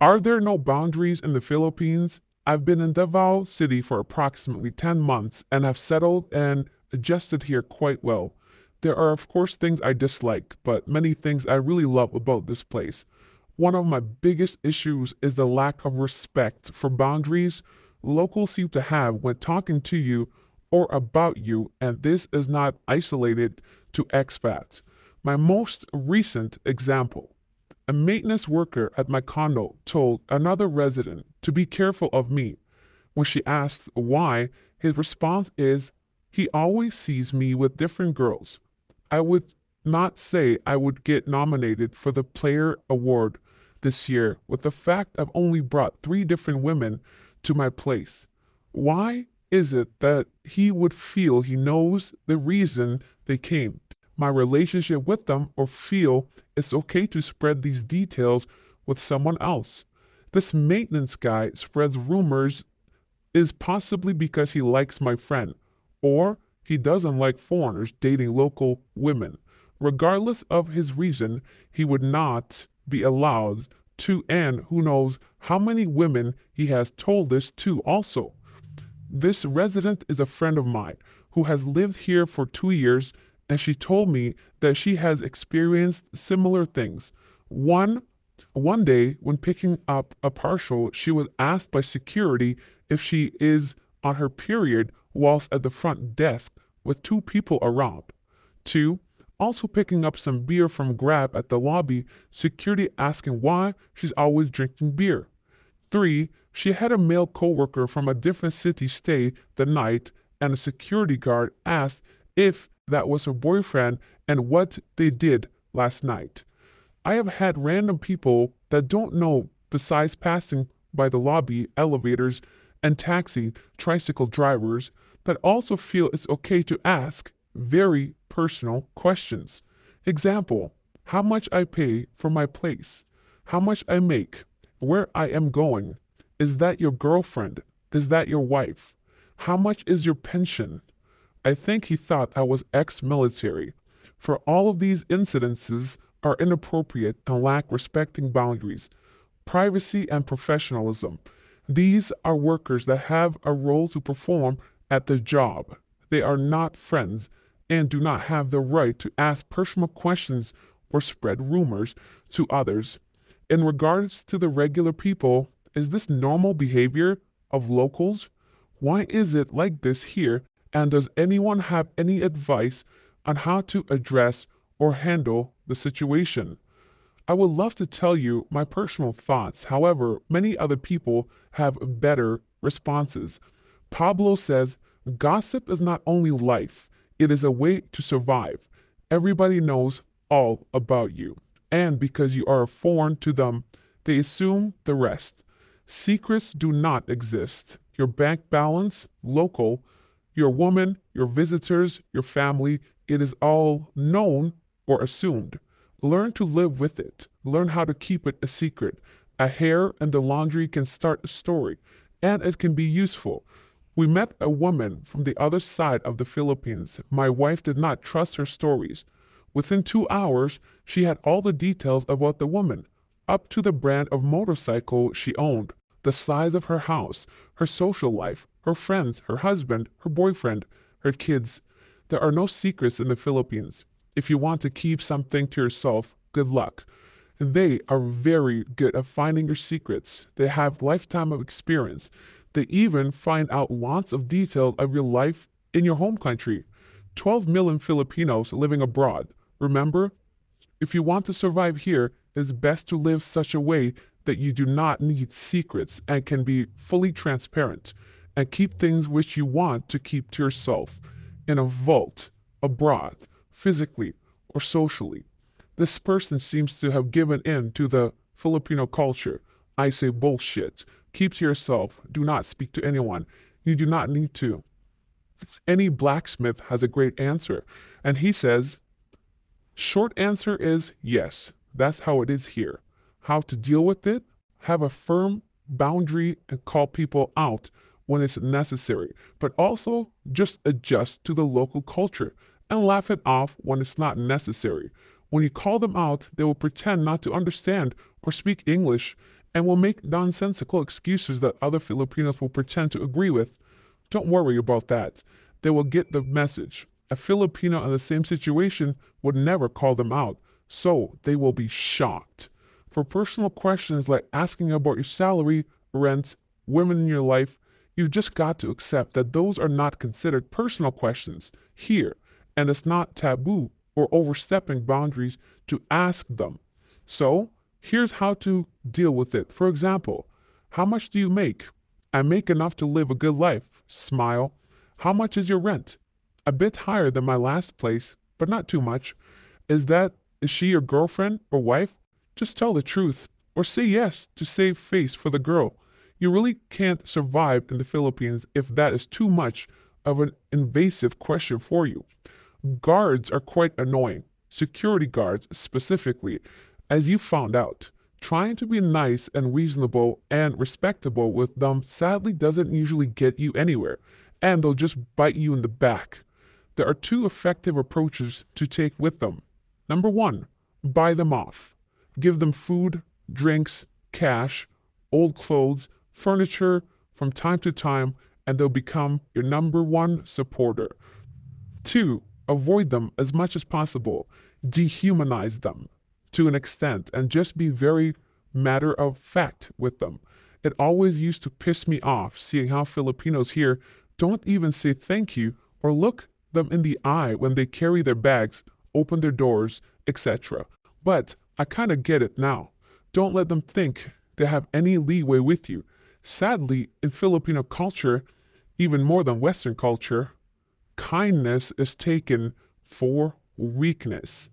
Are there no boundaries in the Philippines? I've been in Davao City for approximately 10 months and have settled and adjusted here quite well. There are, of course, things I dislike, but many things I really love about this place. One of my biggest issues is the lack of respect for boundaries locals seem to have when talking to you or about you, and this is not isolated to expats. My most recent example: a maintenance worker at my condo told another resident to be careful of me. When she asked why, his response is, he always sees me with different girls. I would not say I would get nominated for the Player Award this year with the fact I've only brought three different women to my place. Why is it that he would feel he knows the reason they came, my relationship with them, or feel it's okay to spread these details with someone else? This maintenance guy spreads rumors is possibly because he likes my friend, or he doesn't like foreigners dating local women. Regardless of his reason, he would not be allowed to, and who knows how many women he has told this to also. This resident is a friend of mine who has lived here for 2 years, and she told me that she has experienced similar things. One one day, when picking up a parcel, she was asked by security if she is on her period whilst at the front desk with two people around. Two, also picking up some beer from Grab at the lobby, security asking why she's always drinking beer. Three, she had a male coworker from a different city stay the night, and a security guard asked if that was her boyfriend and what they did last night. I have had random people that don't know, besides passing by the lobby, elevators, and taxi, tricycle drivers, that also feel it's okay to ask very personal questions. Example: how much I pay for my place, how much I make, where I am going, is that your girlfriend, is that your wife, how much is your pension? I think he thought I was ex-military. For all of these incidences are inappropriate and lack respecting boundaries, privacy, and professionalism. These are workers that have a role to perform at the job. They are not friends and do not have the right to ask personal questions or spread rumors to others. In regards to the regular people, is this normal behavior of locals? Why is it like this here? And does anyone have any advice on how to address or handle the situation? I would love to tell you my personal thoughts, however, many other people have better responses. Pablo says, gossip is not only life, it is a way to survive. Everybody knows all about you, and because you are foreign to them, they assume the rest. Secrets do not exist. Your bank balance, local, your woman, your visitors, your family, it is all known or assumed. Learn to live with it. Learn how to keep it a secret. A hair in the laundry can start a story, and it can be useful. We met a woman from the other side of the Philippines. My wife did not trust her stories. Within 2 hours, she had all the details about the woman, up to the brand of motorcycle she owned, the size of her house, her social life, her friends, her husband, her boyfriend, her kids. There are no secrets in the Philippines. If you want to keep something to yourself, good luck. They are very good at finding your secrets. They have lifetime of experience. They even find out lots of details of your life in your home country. 12 million Filipinos living abroad. Remember, if you want to survive here, it is best to live such a way that you do not need secrets and can be fully transparent and keep things which you want to keep to yourself in a vault, abroad, physically or socially. This person seems to have given in to the Filipino culture. I say bullshit. Keep to yourself. Do not speak to anyone. You do not need to. Any blacksmith has a great answer, and he says, short answer is yes. That's how it is here. How to deal with it? Have a firm boundary and call people out when it's necessary, but also just adjust to the local culture and laugh it off when it's not necessary. When you call them out, they will pretend not to understand or speak English, and will make nonsensical excuses that other Filipinos will pretend to agree with. Don't worry about that. They will get the message. A Filipino in the same situation would never call them out, so they will be shocked. For personal questions like asking about your salary, rent, women in your life, you've just got to accept that those are not considered personal questions here, and it's not taboo or overstepping boundaries to ask them. So, here's how to deal with it. For example, how much do you make? I make enough to live a good life. Smile. How much is your rent? A bit higher than my last place, but not too much. Is she your girlfriend or wife? Just tell the truth, or say yes to save face for the girl. You really can't survive in the Philippines if that is too much of an invasive question for you. Guards are quite annoying, security guards specifically, as you found out. Trying to be nice and reasonable and respectable with them sadly doesn't usually get you anywhere, and they'll just bite you in the back. There are two effective approaches to take with them. Number one, buy them off. Give them food, drinks, cash, old clothes, furniture from time to time, and they'll become your number one supporter. Two, avoid them as much as possible. Dehumanize them to an extent and just be very matter of fact with them. It always used to piss me off seeing how Filipinos here don't even say thank you or look them in the eye when they carry their bags, open their doors, etc. But I kind of get it now. Don't let them think they have any leeway with you. Sadly, in Filipino culture, even more than Western culture, kindness is taken for weakness.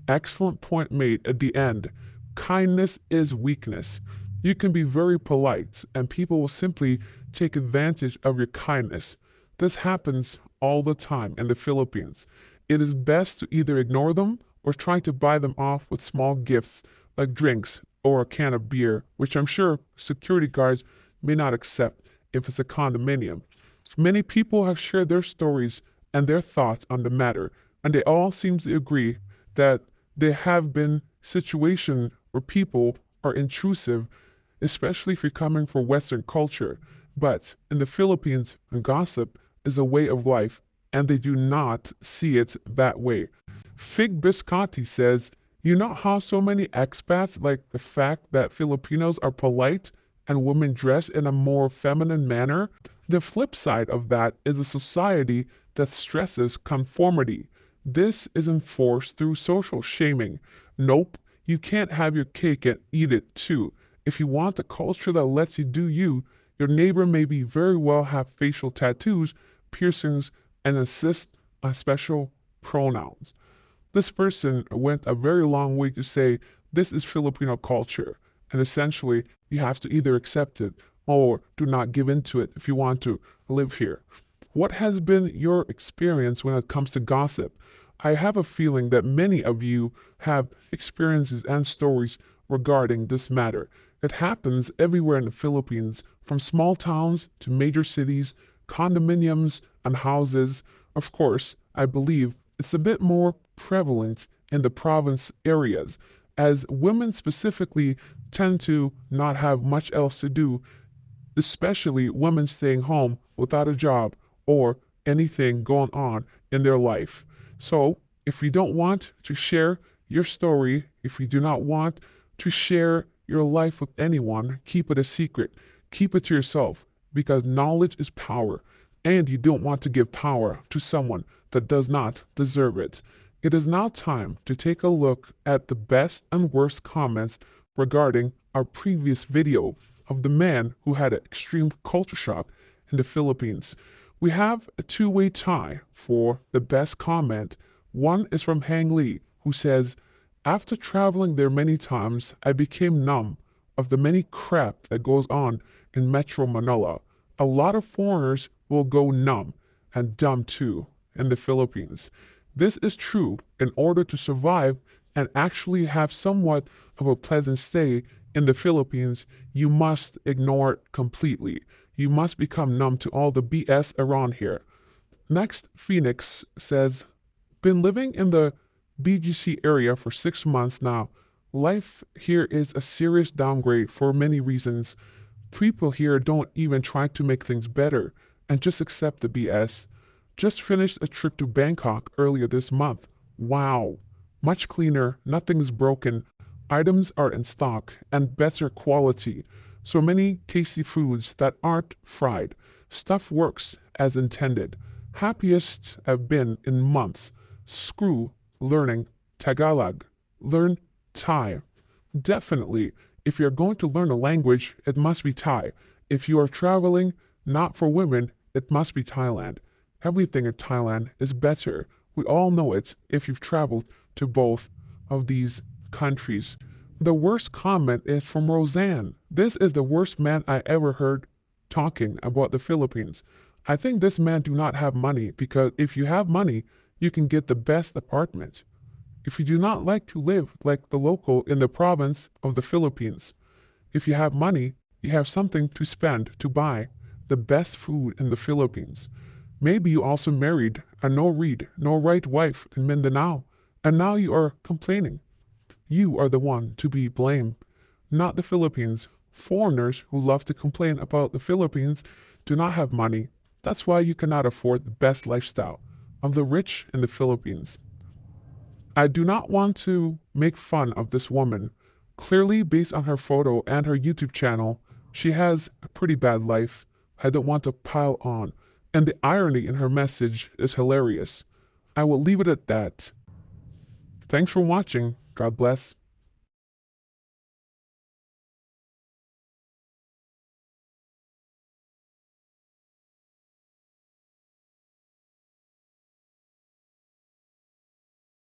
Excellent point made at the end. Kindness is weakness. You can be very polite, and people will simply take advantage of your kindness. This happens all the time in the Philippines. It is best to either ignore them or try to buy them off with small gifts like drinks or a can of beer, which I'm sure security guards may not accept if it's a condominium. Many people have shared their stories and their thoughts on the matter, and they all seem to agree that there have been situations where people are intrusive, especially if you're coming from Western culture. But in the Philippines, gossip is a way of life, and they do not see it that way. Fig Biscotti says, you know how so many expats like the fact that Filipinos are polite and women dress in a more feminine manner? The flip side of that is a society that stresses conformity. This is enforced through social shaming. Nope, you can't have your cake and eat it too. If you want a culture that lets you do you, your neighbor may be very well have facial tattoos, piercings, and insist on special pronouns. This person went a very long way to say this is Filipino culture, and essentially you have to either accept it or do not give in to it if you want to live here. What has been your experience when it comes to gossip? I have a feeling that many of you have experiences and stories regarding this matter. It happens everywhere in the Philippines, from small towns to major cities, condominiums and houses. Of course, I believe it's a bit more prevalent in the province areas, as women specifically tend to not have much else to do, especially women staying home without a job or anything going on in their life. So, if you don't want to share your story, if you do not want to share your life with anyone, keep it a secret. Keep it to yourself, because knowledge is power, and you don't want to give power to someone that does not deserve it. It is now time to take a look at the best and worst comments regarding our previous video of the man who had an extreme culture shock in the Philippines. We have a two-way tie for the best comment. One is from Hang Lee, who says, after traveling there many times, I became numb of the many crap that goes on in Metro Manila. A lot of foreigners will go numb and dumb too in the Philippines. This is true. In order to survive and actually have somewhat of a pleasant stay in the Philippines, you must ignore it completely. You must become numb to all the BS around here. Next, Phoenix says, been living in the BGC area for 6 months now. Life here is a serious downgrade for many reasons. People here don't even try to make things better and just accept the BS. Just finished a trip to Bangkok earlier this month. Wow! Much cleaner, nothing is broken, items are in stock and better quality. So many tasty foods that aren't fried. Stuff works as intended. Happiest I've been in months. Screw learning Tagalog. Learn Thai. Definitely, if you're going to learn a language, it must be Thai. If you are traveling, not for women, it must be Thailand. Everything in Thailand is better. We all know it if you've traveled to both of these countries. The worst comment is from Roseanne. This is the worst man I ever heard talking about the Philippines. I think this man do not have money because if you have money, you can get the best apartment. If you do not like to live like the local in the province of the Philippines, if you have money, you have something to spend to buy the best food in the Philippines. Maybe you also married a no read, no write wife in Mindanao, and now you are complaining. You are the one to be blamed, not the Philippines. Foreigners who love to complain about the Philippines do not have money. That's why you cannot afford the best lifestyle of the rich in the Philippines. I do not want to make fun of this woman. Clearly, based on her photo and her YouTube channel, she has a pretty bad life. I don't want to pile on. And the irony in her message is hilarious. I will leave it at that. Thanks for watching. God bless.